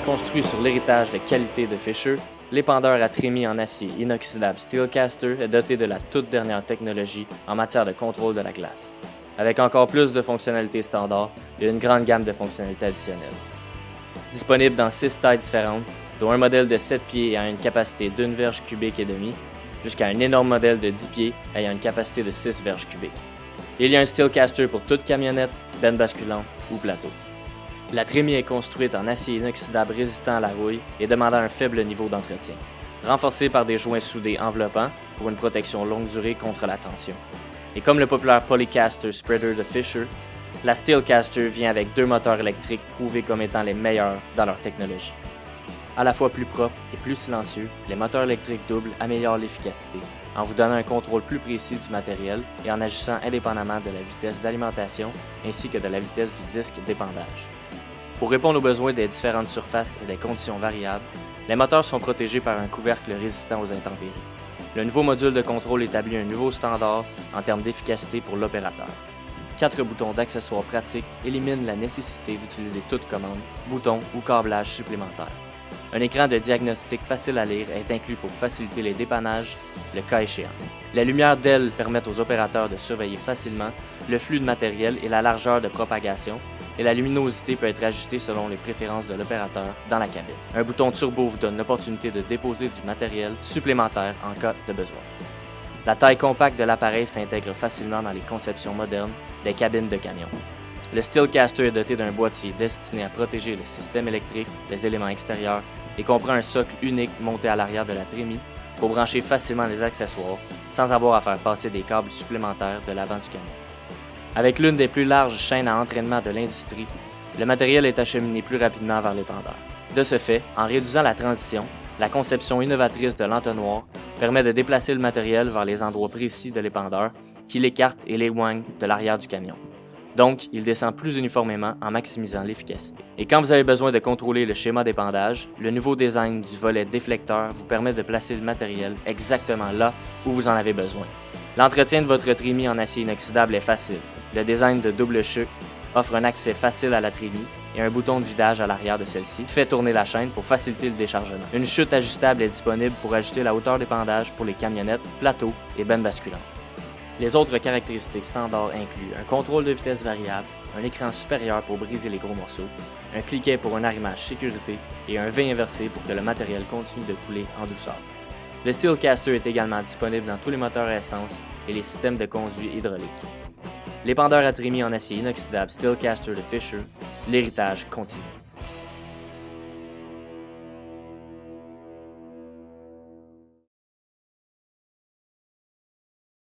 Construit sur l'héritage de qualité de Fisher, l'épandeur à trémie en acier inoxydable Steelcaster est doté de la toute dernière technologie en matière de contrôle de la glace. Avec encore plus de fonctionnalités standards et une grande gamme de fonctionnalités additionnelles. Disponible dans 6 tailles différentes, dont un modèle de 7 pieds ayant une capacité d'1 verge cubique et demi, jusqu'à un énorme modèle de 10 pieds ayant une capacité de 6 verges cubiques. Il y a un Steelcaster pour toute camionnette, benne basculante ou plateau. La trémie est construite en acier inoxydable résistant à la rouille et demandant un faible niveau d'entretien, renforcée par des joints soudés enveloppants pour une protection longue durée contre la tension. Et comme le populaire Polycaster Spreader de Fisher, la Steelcaster vient avec 2 moteurs électriques prouvés comme étant les meilleurs dans leur technologie. À la fois plus propres et plus silencieux, les moteurs électriques doubles améliorent l'efficacité en vous donnant un contrôle plus précis du matériel et en agissant indépendamment de la vitesse d'alimentation ainsi que de la vitesse du disque d'épandage. Pour répondre aux besoins des différentes surfaces et des conditions variables, les moteurs sont protégés par un couvercle résistant aux intempéries. Le nouveau module de contrôle établit un nouveau standard en termes d'efficacité pour l'opérateur. 4 boutons d'accessoires pratiques éliminent la nécessité d'utiliser toute commande, bouton ou câblage supplémentaire. Un écran de diagnostic facile à lire est inclus pour faciliter les dépannages, le cas échéant. Les lumières d'ailes permettent aux opérateurs de surveiller facilement le flux de matériel et la largeur de propagation, et la luminosité peut être ajustée selon les préférences de l'opérateur dans la cabine. Un bouton turbo vous donne l'opportunité de déposer du matériel supplémentaire en cas de besoin. La taille compacte de l'appareil s'intègre facilement dans les conceptions modernes des cabines de camions. Le Steelcaster est doté d'un boîtier destiné à protéger le système électrique des éléments extérieurs et comprend un socle unique monté à l'arrière de la trémie pour brancher facilement les accessoires sans avoir à faire passer des câbles supplémentaires de l'avant du camion. Avec l'une des plus larges chaînes à entraînement de l'industrie, le matériel est acheminé plus rapidement vers l'épandeur. De ce fait, en réduisant la transition, la conception innovatrice de l'entonnoir permet de déplacer le matériel vers les endroits précis de l'épandeur qui l'écarte et l'éloigne de l'arrière du camion. Donc, il descend plus uniformément en maximisant l'efficacité. Et quand vous avez besoin de contrôler le schéma d'épandage, le nouveau design du volet déflecteur vous permet de placer le matériel exactement là où vous en avez besoin. L'entretien de votre trémie en acier inoxydable est facile. Le design de double chute offre un accès facile à la trémie et un bouton de vidage à l'arrière de celle-ci qui fait tourner la chaîne pour faciliter le déchargement. Une chute ajustable est disponible pour ajuster la hauteur d'épandage pour les camionnettes, plateaux et bennes basculantes. Les autres caractéristiques standards incluent un contrôle de vitesse variable, un écran supérieur pour briser les gros morceaux, un cliquet pour un arrimage sécurisé et un V inversé pour que le matériel continue de couler en douceur. Le Steelcaster est également disponible dans tous les moteurs à essence et les systèmes de conduite hydraulique. L'épandeur à trémie en acier inoxydable Steelcaster de Fisher, l'héritage continue.